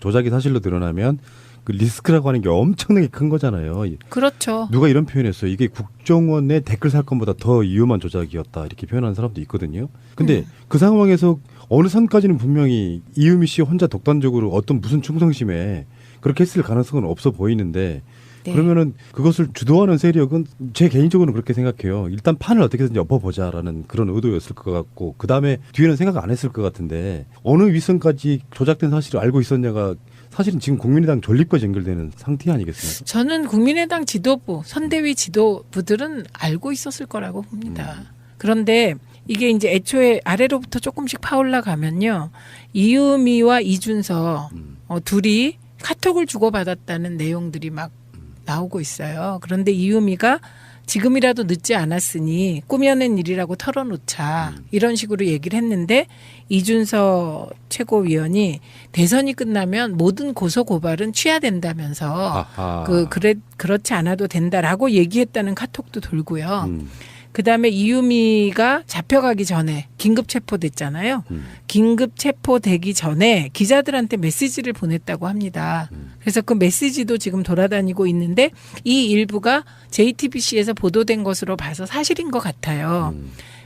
조작이 사실로 드러나면 그 리스크라고 하는 게 엄청나게 큰 거잖아요. 그렇죠. 누가 이런 표현했어요. 이게 국정원의 댓글 사건보다 더 위험한 조작이었다 이렇게 표현하는 사람도 있거든요. 근데 그 상황에서 어느 선까지는 분명히 이유미 씨 혼자 독단적으로 어떤 무슨 충성심에 그렇게 했을 가능성은 없어 보이는데 네. 그러면은 그것을 주도하는 세력은 제 개인적으로는 그렇게 생각해요. 일단 판을 어떻게든지 엎어보자라는 그런 의도였을 것 같고 그다음에 뒤에는 생각 안 했을 것 같은데 어느 윗선까지 조작된 사실을 알고 있었냐가 사실은 지금 국민의당 존립과 연결되는 상태 아니겠습니까? 저는 국민의당 지도부, 선대위 지도부들은 알고 있었을 거라고 봅니다. 그런데 이게 이제 애초에 아래로부터 조금씩 파올라가면요. 이유미와 이준서 둘이 카톡을 주고받았다는 내용들이 막 나오고 있어요. 그런데 이유미가 지금이라도 늦지 않았으니 꾸며낸 일이라고 털어놓자 이런 식으로 얘기를 했는데 이준서 최고위원이 대선이 끝나면 모든 고소 고발은 취하된다면서 그렇지 않아도 된다라고 얘기했다는 카톡도 돌고요. 그다음에 이유미가 잡혀가기 전에 긴급 체포됐잖아요. 긴급 체포되기 전에 기자들한테 메시지를 보냈다고 합니다. 그래서 그 메시지도 지금 돌아다니고 있는데 이 일부가 JTBC에서 보도된 것으로 봐서 사실인 것 같아요.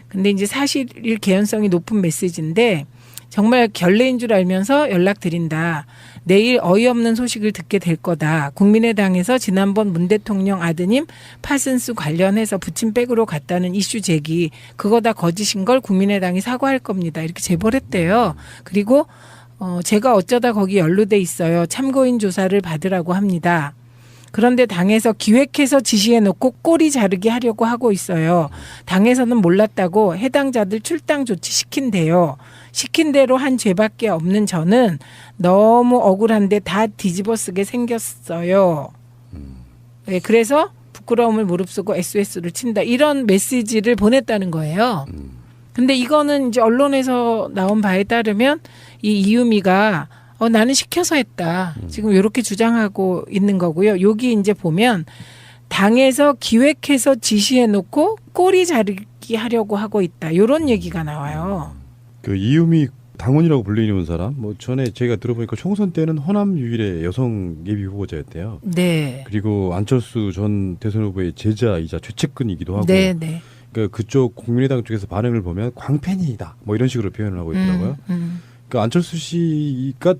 근데 이제 사실일 개연성이 높은 메시지인데 정말 결례인 줄 알면서 연락드린다. 내일 어이없는 소식을 듣게 될 거다. 국민의당에서 지난번 문 대통령 아드님 파슨스 관련해서 부침백으로 갔다는 이슈 제기. 그거 다 거짓인 걸 국민의당이 사과할 겁니다. 이렇게 제보를 했대요. 그리고 제가 어쩌다 거기 연루돼 있어요. 참고인 조사를 받으라고 합니다. 그런데 당에서 기획해서 지시해놓고 꼬리 자르기 하려고 하고 있어요. 당에서는 몰랐다고 해당자들 출당 조치 시킨대요. 시킨 대로 한 죄밖에 없는 저는 너무 억울한데 다 뒤집어 쓰게 생겼어요. 네, 그래서 부끄러움을 무릅쓰고 SOS를 친다. 이런 메시지를 보냈다는 거예요. 근데 이거는 이제 언론에서 나온 바에 따르면 이 이유미가 나는 시켜서 했다. 지금 이렇게 주장하고 있는 거고요. 여기 이제 보면 당에서 기획해서 지시해놓고 꼬리 자르기 하려고 하고 있다. 이런 얘기가 나와요. 그 이유미 당원이라고 불리는 사람, 뭐 전에 제가 들어보니까 총선 때는 호남 유일의 여성 예비 후보자였대요. 네. 그리고 안철수 전 대선 후보의 제자이자 최측근이기도 하고. 네, 네. 그러니까 그쪽 국민의당 쪽에서 반응을 보면 광팬이다. 뭐 이런 식으로 표현을 하고 있더라고요. 그러니까 안철수 씨가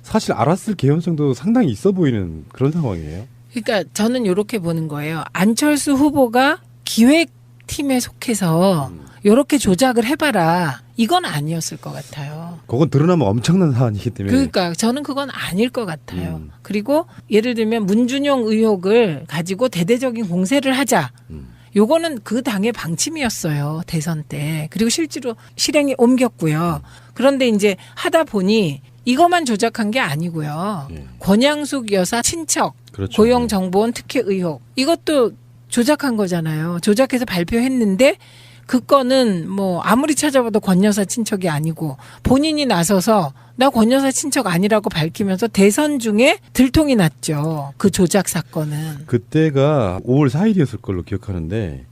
사실 알았을 개연성도 상당히 있어 보이는 그런 상황이에요. 그러니까 저는 이렇게 보는 거예요. 안철수 후보가 기획팀에 속해서 이렇게 조작을 해봐라. 이건 아니었을 것 같아요. 그건 드러나면 엄청난 사안이기 때문에. 그러니까 저는 그건 아닐 것 같아요. 그리고 예를 들면 문준용 의혹을 가지고 대대적인 공세를 하자. 요거는 그 당의 방침이었어요. 대선 때. 그리고 실제로 실행에 옮겼고요. 그런데 이제 하다 보니 이것만 조작한 게 아니고요. 권양숙 여사 친척, 그렇죠. 고용정보원 특혜 의혹. 이것도 조작한 거잖아요. 조작해서 발표했는데 그 건은 뭐 아무리 찾아봐도 권 여사 친척이 아니고 본인이 나서서 나 권 여사 친척 아니라고 밝히면서 대선 중에 들통이 났죠. 그 조작 사건은. 그때가 5월 4일이었을 걸로 기억하는데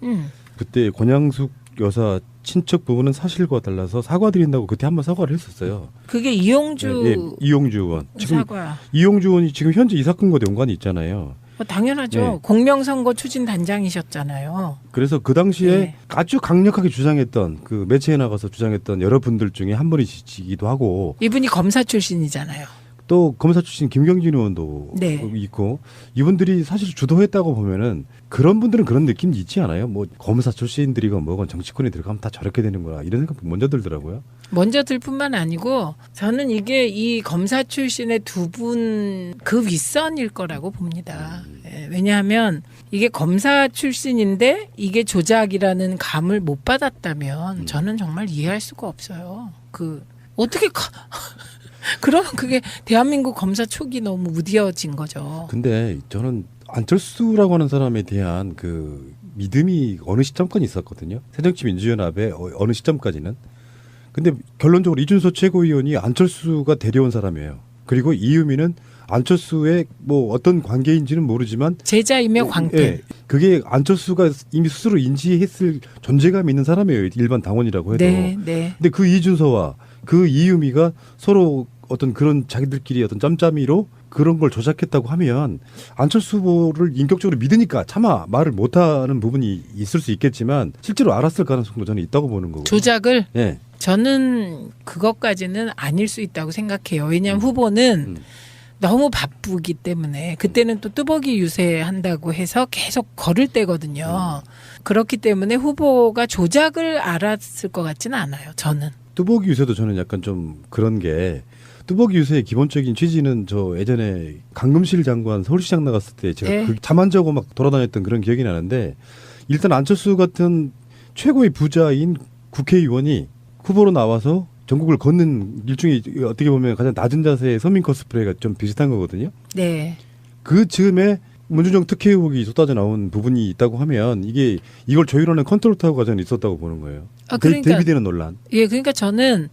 그때 권양숙 여사 친척 부분은 사실과 달라서 사과드린다고 그때 한번 사과를 했었어요. 그게 이용주 이용주 의원. 지금 사과. 이용주 의원이 지금 현재 이 사건과 연관이 있잖아요. 당연하죠. 네. 공명선거 추진 단장이셨잖아요. 그래서 그 당시에 네. 아주 강력하게 주장했던 그 매체에 나가서 주장했던 여러분들 중에 한 분이시기도 하고 이분이 검사 출신이잖아요. 또 검사 출신 김경진 의원도 네. 있고 이분들이 사실 주도했다고 보면은 그런 분들은 그런 느낌이 있지 않아요? 뭐 검사 출신들이건 뭐건 정치권에 들어가면 다 저렇게 되는 거라 이런 생각 먼저 들더라고요. 먼저 들 뿐만 아니고 저는 이게 이 검사 출신의 두 분 그 윗선일 거라고 봅니다. 예, 왜냐하면 이게 검사 출신인데 이게 조작이라는 감을 못 받았다면 저는 정말 이해할 수가 없어요. 어떻게 그러면 그게 대한민국 검사 촉이 너무 무뎌진 거죠. 근데 저는 안철수라고 하는 사람에 대한 그 믿음이 어느 시점까지 있었거든요. 새정치민주연합의 어느 시점까지는. 근데 결론적으로 이준석 최고위원이 안철수가 데려온 사람이에요. 그리고 이유미는 안철수의 뭐 어떤 관계인지는 모르지만 제자이며 광팬. 예, 그게 안철수가 이미 스스로 인지했을 존재감이 있는 사람이에요. 일반 당원이라고 해도. 네, 네. 근데 그 이준서와 그 이유미가 서로 어떤 그런 자기들끼리 어떤 짬짬이로 그런 걸 조작했다고 하면 안철수 후보를 인격적으로 믿으니까 차마 말을 못하는 부분이 있을 수 있겠지만 실제로 알았을 가능성도 저는 있다고 보는 거고. 조작을? 예. 저는 그것까지는 아닐 수 있다고 생각해요. 왜냐하면 후보는 너무 바쁘기 때문에 그때는 또 뚜벅이 유세한다고 해서 계속 걸을 때거든요. 그렇기 때문에 후보가 조작을 알았을 것 같지는 않아요. 저는. 뚜벅이 유세도 저는 약간 좀 그런 게 뚜벅이 유세의 기본적인 취지는 저 예전에 강금실 장관 서울시장 나갔을 때 제가 네. 그 잠 안 자고 막 돌아다녔던 그런 기억이 나는데 일단 안철수 같은 최고의 부자인 국회의원이 후보로 나와서 전국을 걷는 일종의 어떻게 보면 가장 낮은 자세의 서민 코스프레가 좀 비슷한 거거든요. 네. 그 즈음에 문준영 특혜 의혹이 쏟아져 나온 부분이 있다고 하면 이걸 조율하는 컨트롤 타워가 저는 있었다고 보는 거예요. 대비되는 논란. 예, 그러니까 저는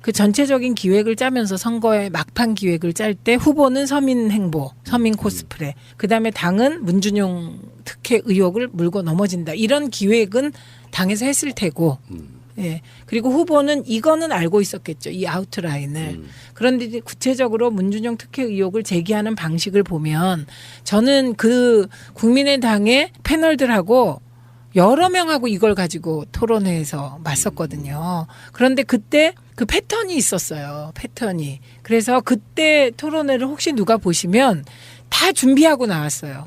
그 전체적인 기획을 짜면서 선거의 막판 기획을 짤 때 후보는 서민 행보, 서민 코스프레, 그다음에 당은 문준용 특혜 의혹을 물고 넘어진다. 이런 기획은 당에서 했을 테고. 예. 그리고 후보는 이거는 알고 있었겠죠. 이 아웃라인을. 그런데 이제 구체적으로 문준용 특혜 의혹을 제기하는 방식을 보면 저는 그 국민의당의 패널들하고 여러 명하고 이걸 가지고 토론회에서 맞섰거든요. 그런데 그때 그 패턴이 있었어요. 패턴이. 그래서 그때 토론회를 혹시 누가 보시면 다 준비하고 나왔어요.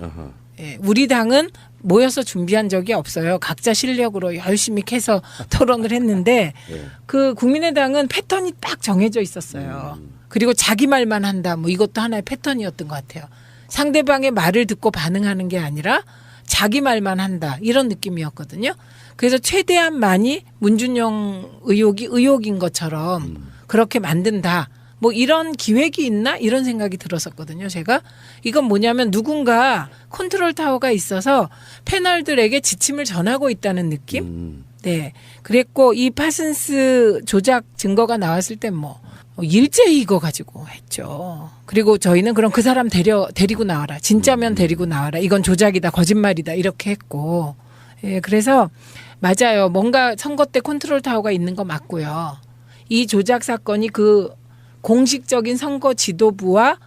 예, 우리 당은 모여서 준비한 적이 없어요. 각자 실력으로 열심히 캐서 토론을 했는데 그 국민의당은 패턴이 딱 정해져 있었어요. 그리고 자기 말만 한다. 뭐 이것도 하나의 패턴이었던 것 같아요. 상대방의 말을 듣고 반응하는 게 아니라 자기 말만 한다. 이런 느낌이었거든요. 그래서 최대한 많이 문준용 의혹이 의혹인 것처럼 그렇게 만든다. 뭐 이런 기획이 있나 이런 생각이 들었었거든요. 제가 이건 뭐냐면 누군가 컨트롤 타워가 있어서 패널들에게 지침을 전하고 있다는 느낌. 네, 그랬고 이 파슨스 조작 증거가 나왔을 때 뭐 일제히 이거 가지고 했죠. 그리고 저희는 그럼 그 사람 데리고 나와라. 진짜면 데리고 나와라. 이건 조작이다, 거짓말이다 이렇게 했고. 예, 그래서 맞아요. 뭔가 선거 때 컨트롤 타워가 있는 거 맞고요. 이 조작 사건이 그 공식적인 선거 지도부와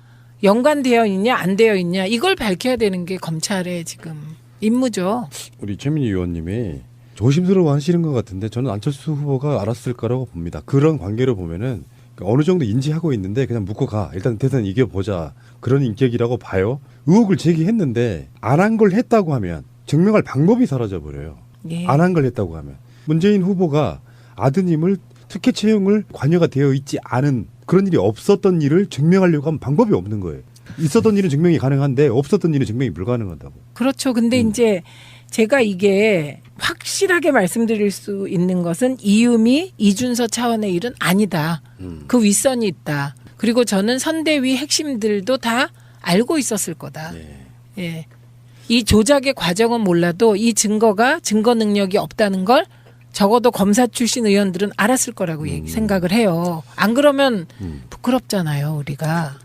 연관되어 있냐 안 되어 있냐 이걸 밝혀야 되는 게 검찰의 지금 임무죠. 우리 최민희 의원님이 조심스러워 하시는 것 같은데 저는 안철수 후보가 알았을 거라고 봅니다. 그런 관계로 보면은 어느 정도 인지하고 있는데 그냥 묻고 가. 일단 대선 이겨보자. 그런 인격이라고 봐요. 의혹을 제기했는데 안 한 걸 했다고 하면 증명할 방법이 사라져버려요. 예. 안 한 걸 했다고 하면. 문재인 후보가 아드님을 특혜 채용을 관여가 되어 있지 않은 그런 일이 없었던 일을 증명하려고 하면 방법이 없는 거예요. 있었던 일은 증명이 가능한데 없었던 일은 증명이 불가능하다고. 그렇죠. 근데 이제 제가 이게 확실하게 말씀드릴 수 있는 것은 이유미, 이준서 차원의 일은 아니다. 그 윗선이 있다. 그리고 저는 선대위 핵심들도 다 알고 있었을 거다. 예. 이 조작의 과정은 몰라도 이 증거가 증거 능력이 없다는 걸 적어도 검사 출신 의원들은 알았을 거라고 생각을 해요. 안 그러면 부끄럽잖아요, 우리가.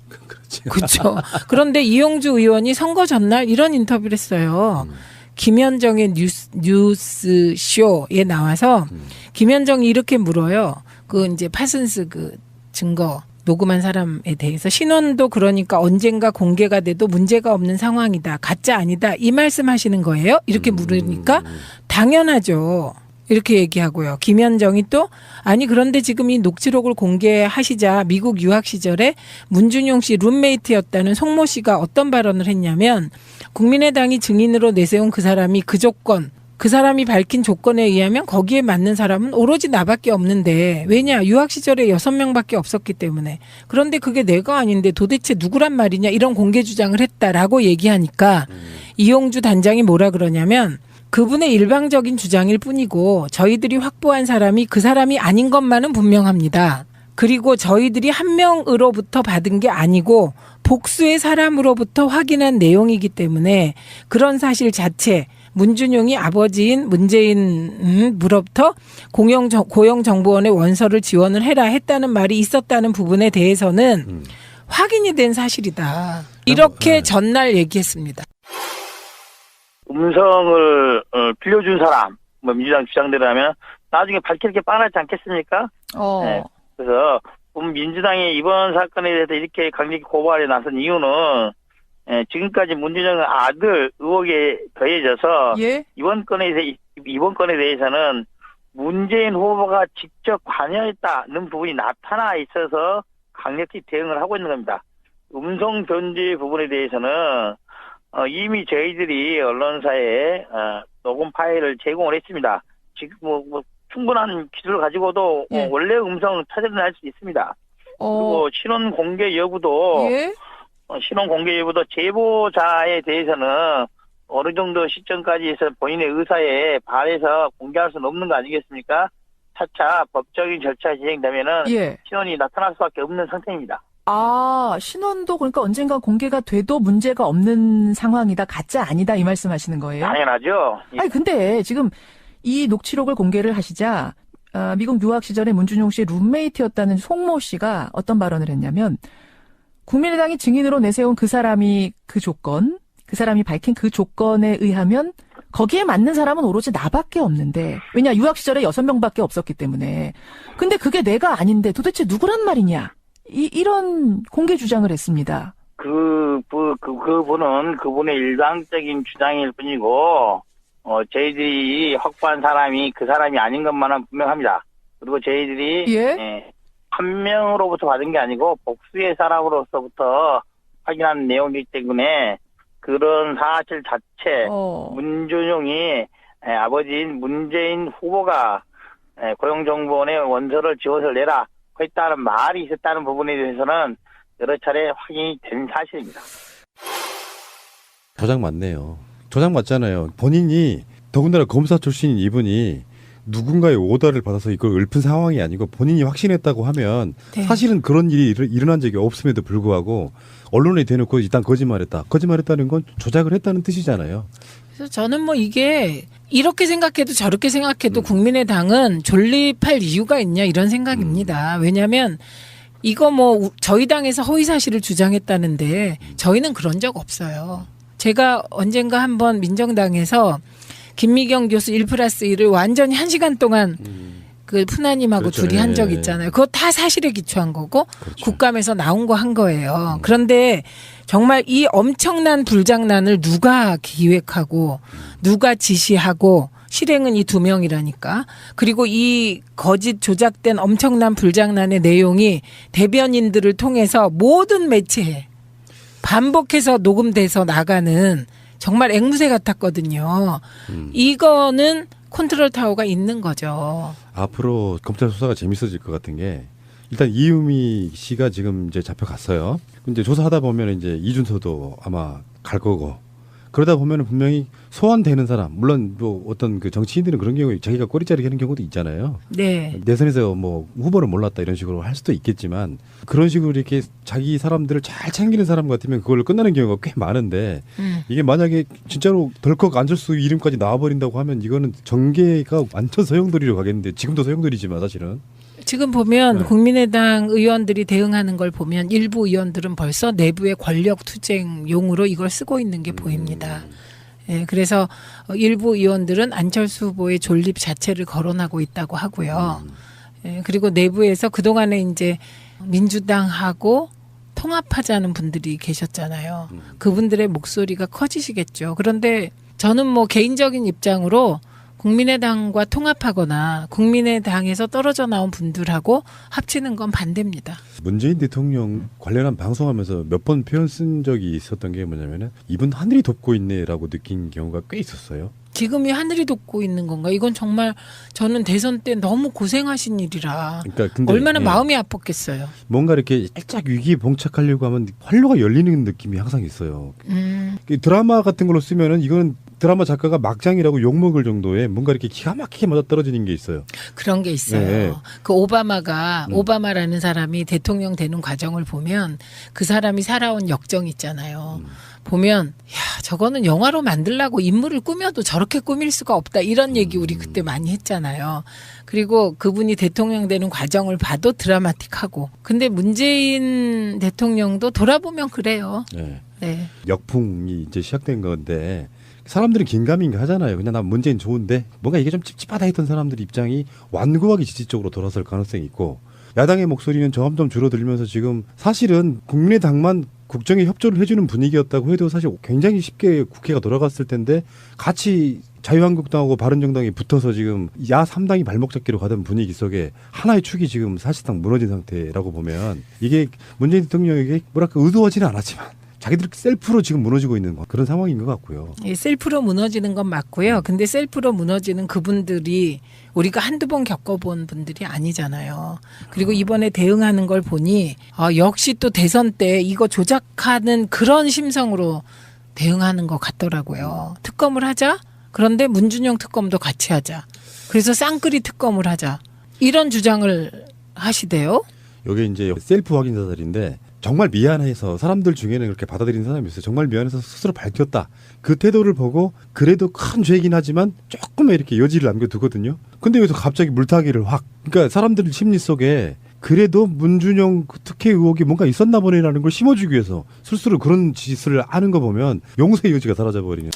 그렇죠. 그런데 이용주 의원이 선거 전날 이런 인터뷰를 했어요. 김현정의 뉴스쇼에 나와서 김현정이 이렇게 물어요. 그 이제 파슨스 그 증거 녹음한 사람에 대해서 신원도 그러니까 언젠가 공개가 돼도 문제가 없는 상황이다. 가짜 아니다. 이 말씀하시는 거예요? 이렇게 물으니까 당연하죠. 이렇게 얘기하고요. 김현정이 또 아니 그런데 지금 이 녹취록을 공개하시자 미국 유학 시절에 문준용 씨 룸메이트였다는 송모 씨가 어떤 발언을 했냐면 국민의당이 증인으로 내세운 그 사람이 그 조건 그 사람이 밝힌 조건에 의하면 거기에 맞는 사람은 오로지 나밖에 없는데 왜냐 유학 시절에 6명밖에 없었기 때문에 그런데 그게 내가 아닌데 도대체 누구란 말이냐 이런 공개 주장을 했다라고 얘기하니까 이용주 단장이 뭐라 그러냐면 그분의 일방적인 주장일 뿐이고 저희들이 확보한 사람이 그 사람이 아닌 것만은 분명합니다. 그리고 저희들이 한 명으로부터 받은 게 아니고 복수의 사람으로부터 확인한 내용이기 때문에 그런 사실 자체 문준용이 아버지인 문재인으로부터 고용정보원에 원서를 지원을 해라 했다는 말이 있었다는 부분에 대해서는 확인이 된 사실이다. 이렇게 전날 얘기했습니다. 음성을 빌려준 사람, 뭐 민주당 주장대로라면 나중에 밝힐 게 뻔하지 않겠습니까? 네. 그래서 민주당이 이번 사건에 대해서 이렇게 강력히 고발에 나선 이유는 지금까지 문준영 아들 의혹에 더해져서 예. 이번 건에 대해서는 문재인 후보가 직접 관여했다는 부분이 나타나 있어서 강력히 대응을 하고 있는 겁니다. 음성 변제 부분에 대해서는 이미 저희들이 언론사에 녹음 파일을 제공을 했습니다. 지금 뭐 충분한 기술을 가지고도 예. 원래 음성을 찾아낼 수 있습니다. 어, 그리고 신원 공개 여부도 예. 신원 공개 여부도 제보자에 대해서는 어느 정도 시점까지 해서 본인의 의사에 반해서 공개할 수는 없는 거 아니겠습니까? 차차 법적인 절차가 진행되면은 예. 신원이 나타날 수밖에 없는 상태입니다. 아, 신원도 그러니까 언젠가 공개가 돼도 문제가 없는 상황이다. 가짜 아니다. 이 말씀하시는 거예요? 당연하죠. 예. 아니 근데 지금 이 녹취록을 공개를 하시자 미국 유학 시절에 문준용 씨의 룸메이트였다는 송모 씨가 어떤 발언을 했냐면 국민의당이 증인으로 내세운 그 사람이 그 조건, 그 사람이 밝힌 그 조건에 의하면 거기에 맞는 사람은 오로지 나밖에 없는데 왜냐 유학 시절에 6명밖에 없었기 때문에 근데 그게 내가 아닌데 도대체 누구란 말이냐 이런 공개 주장을 했습니다. 그분은 그분의 일방적인 주장일 뿐이고 저희들이 확보한 사람이 그 사람이 아닌 것만은 분명합니다. 그리고 저희들이 예? 한 명으로부터 받은 게 아니고 복수의 사람으로서부터 확인한 내용이기 때문에 그런 사실 자체 문준용이 아버지인 문재인 후보가 고용정보원에 원서를 지원서를 내라 했다는 말이 있었다는 부분에 대해서는 여러 차례 확인이 된 사실입니다. 조작 맞네요. 조작 맞잖아요. 본인이 더군다나 검사 출신인 이분이 누군가의 오더를 받아서 이걸 읊은 상황이 아니고 본인이 확신했다고 하면 네. 사실은 그런 일이 일어난 적이 없음에도 불구하고 언론에 대놓고 일단 거짓말했다. 거짓말했다는 건 조작을 했다는 뜻이잖아요. 그래서 저는 뭐 이게 이렇게 생각해도 저렇게 생각해도 국민의당은 존립할 이유가 있냐 이런 생각입니다. 왜냐하면 이거 뭐 저희 당에서 허위사실을 주장했다는데 저희는 그런 적 없어요. 제가 언젠가 한번 민정당에서 김미경 교수 1+1을 완전히 1시간 동안 그 푸나님하고 그렇죠. 둘이 한 적 예. 있잖아요. 그거 다 사실에 기초한 거고 그렇죠. 국감에서 나온 거 한 거예요. 그런데 정말 이 엄청난 불장난을 누가 기획하고 누가 지시하고 실행은 이 2명이라니까. 그리고 이 거짓 조작된 엄청난 불장난의 내용이 대변인들을 통해서 모든 매체에 반복해서 녹음돼서 나가는 정말 앵무새 같았거든요. 이거는 컨트롤 타워가 있는 거죠. 앞으로 검찰 수사가 재밌어질 것 같은 게 일단 이유미 씨가 지금 이제 잡혀갔어요. 이제 조사하다 보면 이제 이준서도 아마 갈 거고 그러다 보면은 분명히 소환되는 사람 물론 뭐 어떤 그 정치인들은 그런 경우에 자기가 꼬리자리 하는 경우도 있잖아요. 네. 내선에서 뭐 후보를 몰랐다 이런 식으로 할 수도 있겠지만 그런 식으로 이렇게 자기 사람들을 잘 챙기는 사람 같으면 그걸로 끝나는 경우가 꽤 많은데 이게 만약에 진짜로 덜컥 안철수 이름까지 나와버린다고 하면 이거는 정계가 완전 소용돌이로 가겠는데 지금도 소용돌이지만 사실은 지금 보면 네. 국민의당 의원들이 대응하는 걸 보면 일부 의원들은 벌써 내부의 권력 투쟁용으로 이걸 쓰고 있는 게 보입니다. 예, 그래서 일부 의원들은 안철수 후보의 존립 자체를 거론하고 있다고 하고요. 예, 그리고 내부에서 그동안에 이제 민주당하고 통합하자는 분들이 계셨잖아요. 그분들의 목소리가 커지시겠죠. 그런데 저는 뭐 개인적인 입장으로 국민의당과 통합하거나 국민의당에서 떨어져 나온 분들하고 합치는 건 반대입니다. 문재인 대통령 관련한 방송하면서 몇 번 표현 쓴 적이 있었던 게 뭐냐면은 이분 하늘이 돕고 있네라고 느낀 경우가 꽤 있었어요. 지금이 하늘이 돕고 있는 건가? 이건 정말 저는 대선 때 너무 고생하신 일이라 그러니까 근데 얼마나 예, 마음이 아팠겠어요. 뭔가 이렇게 살짝 위기에 봉착하려고 하면 활로가 열리는 느낌이 항상 있어요. 그 드라마 같은 걸로 쓰면은 이거는 드라마 작가가 막장이라고 욕먹을 정도의 뭔가 이렇게 기가 막히게 맞아떨어지는 게 있어요. 그런 게 있어요. 네. 그 오바마라는 사람이 대통령 되는 과정을 보면 그 사람이 살아온 역정 있잖아요. 보면 야 저거는 영화로 만들라고 인물을 꾸며도 저렇게 꾸밀 수가 없다 이런 얘기 우리 그때 많이 했잖아요. 그리고 그분이 대통령 되는 과정을 봐도 드라마틱하고 근데 문재인 대통령도 돌아보면 그래요. 네. 네. 역풍이 이제 시작된 건데 사람들은 긴가민가 하잖아요. 그냥 난 문재인 좋은데 뭔가 이게 좀 찝찝하다 했던 사람들 입장이 완고하게 지지 쪽으로 돌아설 가능성이 있고 야당의 목소리는 점점 줄어들면서 지금 사실은 국민의당만 국정에 협조를 해주는 분위기였다고 해도 사실 굉장히 쉽게 국회가 돌아갔을 텐데 같이 자유한국당하고 바른정당이 붙어서 지금 야 3당이 발목 잡기로 가던 분위기 속에 하나의 축이 지금 사실상 무너진 상태라고 보면 이게 문재인 대통령에게 뭐랄까 의도하지는 않았지만 자기들 셀프로 지금 무너지고 있는 그런 상황인 것 같고요. 예, 셀프로 무너지는 건 맞고요. 근데 셀프로 무너지는 그분들이 우리가 한두 번 겪어본 분들이 아니잖아요. 그리고 이번에 대응하는 걸 보니 역시 또 대선 때 이거 조작하는 그런 심성으로 대응하는 것 같더라고요. 특검을 하자. 그런데 문준용 특검도 같이 하자. 그래서 쌍끌이 특검을 하자. 이런 주장을 하시대요. 이게 이제 셀프 확인 사살인데 정말 미안해서 사람들 중에는 그렇게 받아들이는 사람이 있어요. 정말 미안해서 스스로 밝혔다. 그 태도를 보고 그래도 큰 죄이긴 하지만 조금 이렇게 여지를 남겨두거든요. 근데 여기서 갑자기 물타기를 확. 그러니까 사람들 심리 속에 그래도 문준용 특혜 의혹이 뭔가 있었나 보네라는 걸 심어주기 위해서 스스로 그런 짓을 하는 거 보면 용서의 여지가 사라져버리는.